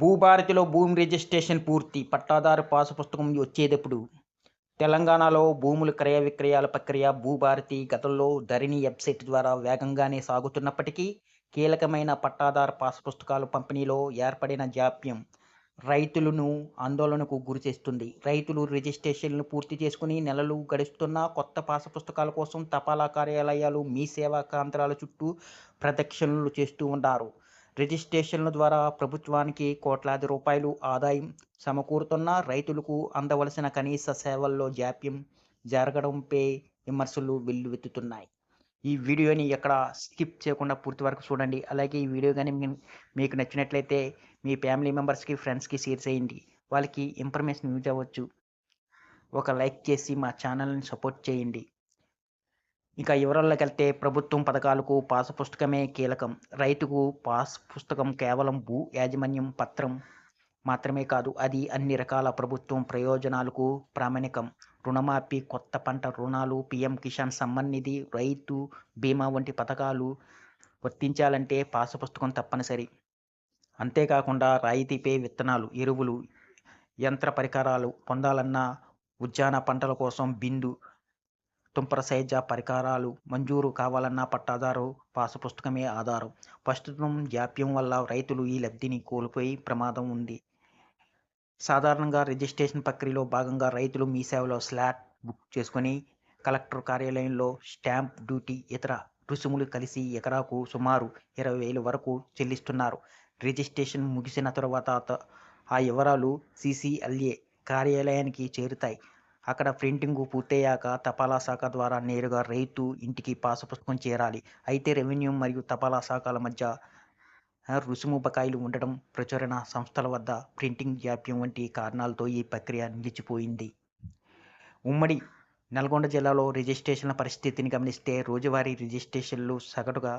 భూభారతిలో భూమి రిజిస్ట్రేషన్ పూర్తి. పట్టాదారు పాసు పుస్తకం వచ్చేదెప్పుడు? తెలంగాణలో భూముల క్రయ విక్రయాల ప్రక్రియ భూభారతి గతంలో ధరణి వెబ్‌సైట్ ద్వారా వేగంగానే సాగుతున్నప్పటికీ, కీలకమైన పట్టాదారు పాసు పుస్తకాల పంపిణీలో ఏర్పడిన జాప్యం రైతులను ఆందోళనకు గురిచేస్తుంది. రైతులు రిజిస్ట్రేషన్‌లు పూర్తి చేసుకొని నెలలు గడుస్తున్నా కొత్త పాసు పుస్తకాల కోసం తపాలా కార్యాలయాలు, మీ సేవా కేంద్రాల చుట్టూ ప్రదక్షిణలు చేస్తూ ఉన్నారు. రిజిస్ట్రేషన్ల ద్వారా ప్రభుత్వానికి కోట్లాది రూపాయలు ఆదాయం సమకూరుతున్నా రైతులకు అందవలసిన కనీస సేవల్లో జాప్యం జరగడంపై విమర్శలు వెల్లువెత్తుతున్నాయి. ఈ వీడియోని ఎక్కడ స్కిప్ చేయకుండా పూర్తి వరకు చూడండి. అలాగే ఈ వీడియో గాని మీకు నచ్చినట్లయితే మీ ఫ్యామిలీ మెంబర్స్‌కి, ఫ్రెండ్స్‌కి షేర్ చేయండి. వాళ్ళకి ఇన్ఫర్మేషన్ యూజ్ అవ్వచ్చు. ఒక లైక్ చేసి మా ఛానల్‌ని సపోర్ట్ చేయండి. ఇక వివరాల్లోకెళ్తే ప్రభుత్వం పథకాలకు పాసు పుస్తకమే కీలకం. రైతుకు పాస్ పుస్తకం కేవలం భూ యాజమాన్యం పత్రం మాత్రమే కాదు. అది అన్ని రకాల ప్రభుత్వం ప్రయోజనాలకు ప్రామాణికం. రుణమాఫీ, కొత్త పంట రుణాలు, పీఎం కిసాన్ సమ్మాన్ నిధి, రైతు బీమా వంటి పథకాలు వర్తించాలంటే పాసు పుస్తకం తప్పనిసరి. అంతేకాకుండా రాయితీపై విత్తనాలు, ఎరువులు, యంత్ర పరికరాలు పొందాలన్నా, ఉద్యాన పంటల కోసం బిందు, తుంపర సైజ పరికరాలు మంజూరు కావాలన్నా పట్టాదారు పాసు పుస్తకమే ఆధారం. ప్రస్తుతం జాప్యం వల్ల రైతులు ఈ లబ్ధిని కోల్పోయే ప్రమాదం ఉంది. సాధారణంగా రిజిస్ట్రేషన్ ప్రక్రియలో భాగంగా రైతులు మీ సేవలో స్లాట్ బుక్ చేసుకొని కలెక్టర్ కార్యాలయంలో స్టాంప్ డ్యూటీ, ఇతర రుసుములు కలిసి ఎకరాకు సుమారు 20,000 వరకు చెల్లిస్తున్నారు. రిజిస్ట్రేషన్ ముగిసిన తర్వాత ఆ వివరాలు సీసీఎల్ఏ కార్యాలయానికి చేరుతాయి. అక్కడ ప్రింటింగు పూర్తయ్యాక తపాలా శాఖ ద్వారా నేరుగా రైతు ఇంటికి పాసు పుస్తకం చేరాలి. అయితే రెవెన్యూ మరియు తపాలా శాఖల మధ్య రుసుము బకాయిలు ఉండడం, ప్రచురణ సంస్థల వద్ద ప్రింటింగ్ జాప్యం వంటి కారణాలతో ఈ ప్రక్రియ నిలిచిపోయింది. ఉమ్మడి నల్గొండ జిల్లాలో రిజిస్ట్రేషన్ల పరిస్థితిని గమనిస్తే రోజువారీ రిజిస్ట్రేషన్లు సగటుగా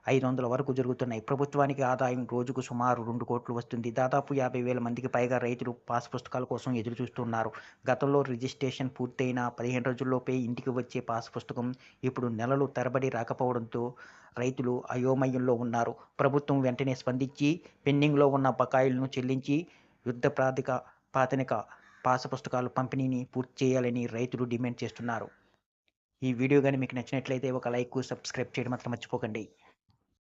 500 వరకు జరుగుతున్నాయి. ప్రభుత్వానికి ఆదాయం రోజుకు సుమారు 2 కోట్లు వస్తుంది. దాదాపు 50,000 మందికి పైగా రైతులు పాస్ పుస్తకాల కోసం ఎదురుచూస్తున్నారు. గతంలో రిజిస్ట్రేషన్ పూర్తయిన 15 రోజుల్లోపే ఇంటికి వచ్చే పాస్ పుస్తకం ఇప్పుడు నెలలు తరబడి రాకపోవడంతో రైతులు అయోమయంలో ఉన్నారు. ప్రభుత్వం వెంటనే స్పందించి పెండింగ్లో ఉన్న బకాయిలను చెల్లించి యుద్ధ ప్రాతినిక పాసు పుస్తకాల పంపిణీని పూర్తి చేయాలని రైతులు డిమాండ్ చేస్తున్నారు. ఈ వీడియో కానీ మీకు నచ్చినట్లయితే ఒక లైక్, సబ్స్క్రైబ్ చేయడం మాత్రం మర్చిపోకండి.